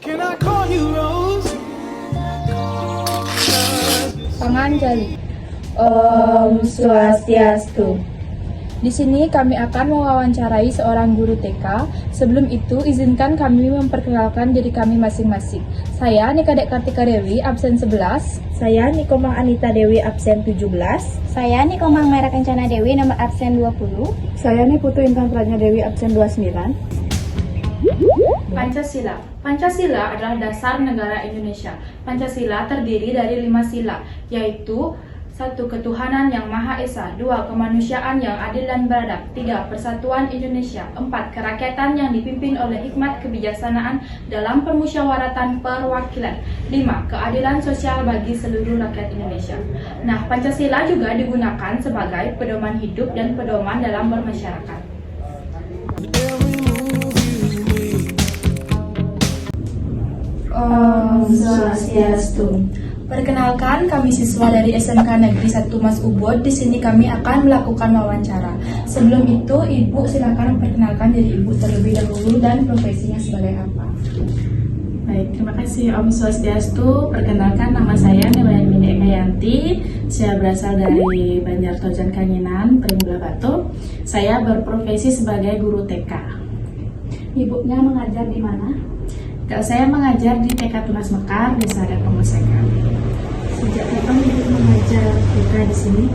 Can I call you Rose? Panganjali. Om Swastiastu. Di sini kami akan mewawancarai seorang guru TK. Sebelum itu, izinkan kami memperkenalkan diri kami masing-masing. Saya Nikadek Kartika Dewi, absen 11. Saya Nikomang Anita Dewi, absen 17. Saya Nikomang Merah Kencana Dewi, nomor absen 20. Saya Niputu Intan Prajna Dewi, absen 29. Pancasila. Pancasila adalah dasar negara Indonesia. Pancasila terdiri dari 5 sila, yaitu 1. Ketuhanan yang Maha Esa. 2. Kemanusiaan yang adil dan beradab. 3. Persatuan Indonesia. 4. Kerakyatan yang dipimpin oleh hikmat kebijaksanaan dalam permusyawaratan perwakilan. 5. Keadilan sosial bagi seluruh rakyat Indonesia. Nah, Pancasila juga digunakan sebagai pedoman hidup dan pedoman dalam bermasyarakat. Om Swastiastu. Perkenalkan, kami siswa dari SMK Negeri 1 Mas Ubud. Di sini kami akan melakukan wawancara. Sebelum itu, Ibu silakan perkenalkan diri Ibu terlebih dahulu dan profesinya sebagai apa. Baik, terima kasih Om Swastiastu. Perkenalkan, nama saya Nilayani Ekayanti. Saya berasal dari Banjar Tojan Kanyinan, Pringbelah Batu. Saya berprofesi sebagai guru TK. Ibunya mengajar di mana? Kalau saya mengajar di TK Tunas Mekar, Desa Adat Pengosekan. Sejak kapan Ibu mengajar TK di sini?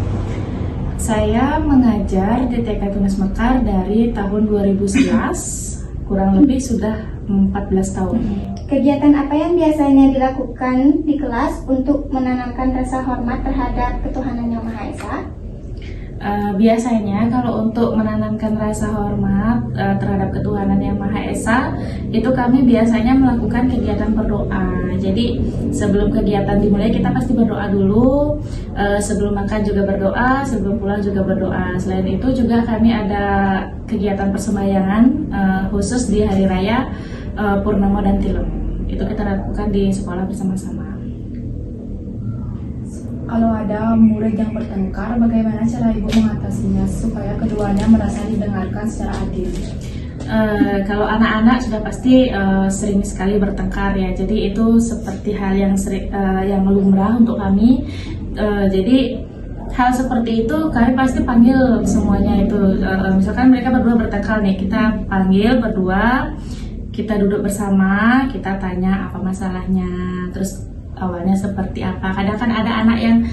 Saya mengajar di TK Tunas Mekar dari tahun 2011, kurang lebih sudah 14 tahun. Kegiatan apa yang biasanya dilakukan di kelas untuk menanamkan rasa hormat terhadap ketuhanan yang Maha Esa? Biasanya kalau untuk menanamkan rasa hormat terhadap ketuhanan yang Maha Esa, itu kami biasanya melakukan kegiatan berdoa. Jadi sebelum kegiatan dimulai kita pasti berdoa dulu, sebelum makan juga berdoa, sebelum pulang juga berdoa. Selain itu juga kami ada kegiatan persembahyangan khusus di hari raya Purnama dan Tilem. Itu kita lakukan di sekolah bersama-sama. Kalau ada murid yang bertengkar, bagaimana cara Ibu mengatasinya supaya keduanya merasa didengarkan secara adil? Kalau anak-anak sudah pasti sering sekali bertengkar ya, jadi itu seperti hal yang yang lumrah untuk kami. Jadi hal seperti itu kami pasti panggil semuanya itu. Misalkan mereka berdua bertengkar nih, kita panggil berdua, kita duduk bersama, kita tanya apa masalahnya, terus awalnya seperti apa. Kadang kan ada anak yang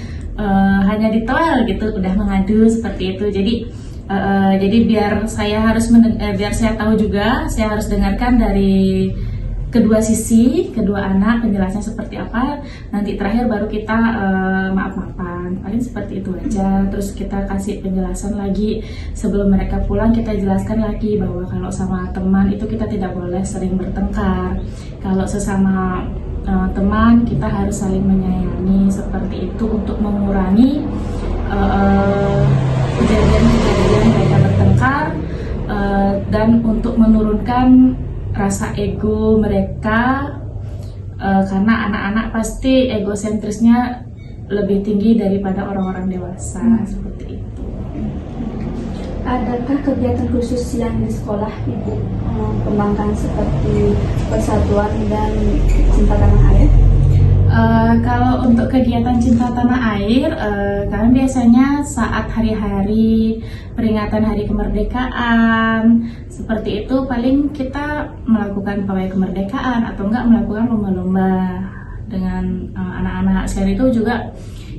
hanya ditoel gitu, udah mengadu seperti itu. Jadi biar saya tahu juga, saya harus dengarkan dari kedua sisi, kedua anak penjelasannya seperti apa. Nanti terakhir baru kita maaf-maafan. Paling seperti itu aja. Terus kita kasih penjelasan lagi sebelum mereka pulang, kita jelaskan lagi bahwa kalau sama teman itu kita tidak boleh sering bertengkar. Kalau sesama teman kita harus saling menyayangi seperti itu untuk mengurangi kejadian-kejadian mereka bertengkar dan untuk menurunkan rasa ego mereka, karena anak-anak pasti egosentrisnya lebih tinggi daripada orang-orang dewasa seperti itu. Adakah kegiatan khusus yang di sekolah Ibu kembangkan seperti persatuan dan cinta tanah air? Kalau untuk kegiatan cinta tanah air, kami biasanya saat hari-hari peringatan hari kemerdekaan seperti itu, paling kita melakukan pawai kemerdekaan atau enggak melakukan lomba-lomba dengan anak-anak. Selain itu juga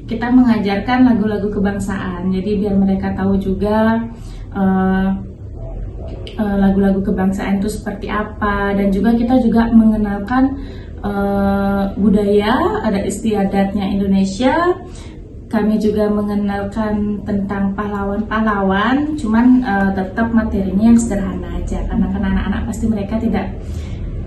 kita mengajarkan lagu-lagu kebangsaan, jadi biar mereka tahu juga lagu-lagu kebangsaan itu seperti apa, dan juga kita juga mengenalkan budaya adat istiadatnya Indonesia. Kami juga mengenalkan tentang pahlawan-pahlawan, cuman tetap materinya yang sederhana aja, karena kan anak-anak pasti mereka tidak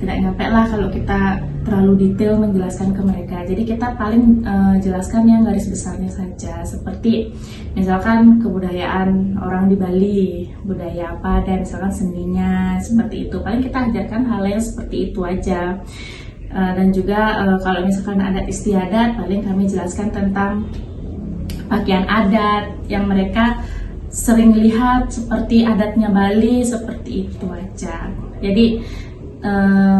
nyampe lah kalau kita terlalu detail menjelaskan ke mereka. Jadi kita paling jelaskan yang garis besarnya saja, seperti misalkan kebudayaan orang di Bali, budaya apa, dan misalkan seninya seperti itu. Paling kita ajarkan hal yang seperti itu aja. Dan juga kalau misalkan adat istiadat, paling kami jelaskan tentang pakaian adat yang mereka sering lihat seperti adatnya Bali, seperti itu aja. Jadi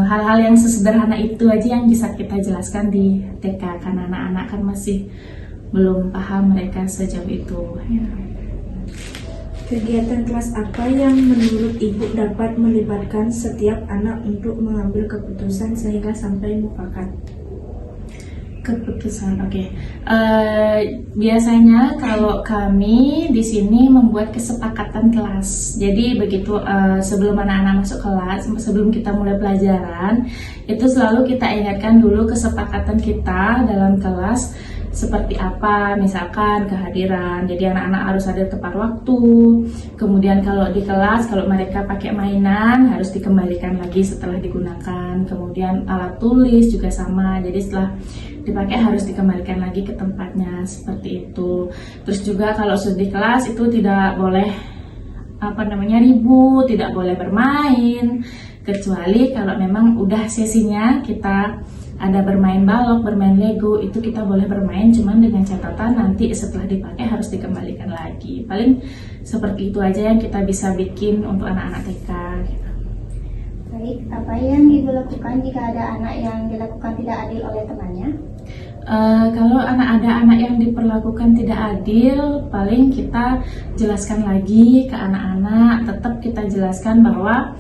hal-hal yang sesederhana itu aja yang bisa kita jelaskan di TK, karena anak-anak kan masih belum paham mereka sejauh itu. Ya. Kegiatan kelas apa yang menurut Ibu dapat melibatkan setiap anak untuk mengambil keputusan sehingga sampai mufakat? Keputusan, oke. Biasanya kalau kami di sini membuat kesepakatan kelas. Jadi begitu sebelum anak-anak masuk kelas, sebelum kita mulai pelajaran, itu selalu kita ingatkan dulu kesepakatan kita dalam kelas seperti apa, misalkan kehadiran. Jadi anak-anak harus ada tepat waktu. Kemudian kalau di kelas, kalau mereka pakai mainan harus dikembalikan lagi setelah digunakan. Kemudian alat tulis juga sama. Jadi setelah dipakai harus dikembalikan lagi ke tempatnya, seperti itu. Terus juga kalau sudah di kelas itu tidak boleh ribut, tidak boleh bermain, kecuali kalau memang udah sesinya kita ada bermain balok, bermain Lego, itu kita boleh bermain, cuman dengan catatan nanti setelah dipakai harus dikembalikan lagi. Paling seperti itu aja yang kita bisa bikin untuk anak-anak TK. Baik, apa yang Ibu lakukan jika ada anak yang dilakukan tidak adil oleh temannya? Kalau ada anak yang diperlakukan tidak adil, paling kita jelaskan lagi ke anak-anak, tetap kita jelaskan bahwa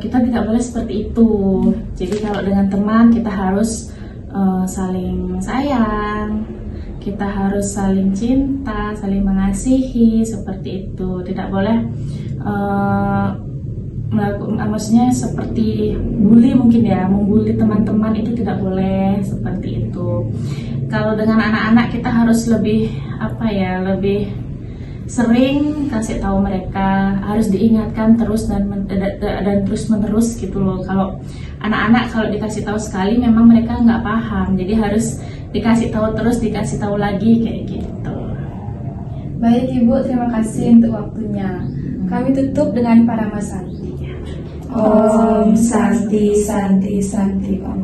kita tidak boleh seperti itu. Jadi kalau dengan teman kita harus saling sayang, kita harus saling cinta, saling mengasihi, seperti itu. Tidak boleh maksudnya seperti bully mungkin ya, membuli teman-teman itu tidak boleh seperti itu. Kalau dengan anak-anak kita harus lebih lebih sering kasih tahu mereka, harus diingatkan terus dan terus menerus gitu loh. Kalau anak-anak kalau dikasih tahu sekali memang mereka nggak paham, jadi harus dikasih tahu terus, dikasih tahu lagi kayak gitu. Baik Ibu, terima kasih untuk waktunya. Kami tutup dengan Parama Santi. Om Santi Santi Santi Om.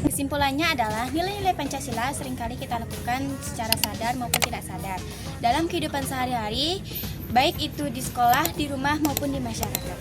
Kesimpulannya adalah nilai-nilai Pancasila seringkali kita lakukan secara sadar maupun tidak sadar dalam kehidupan sehari-hari, baik itu di sekolah, di rumah maupun di masyarakat.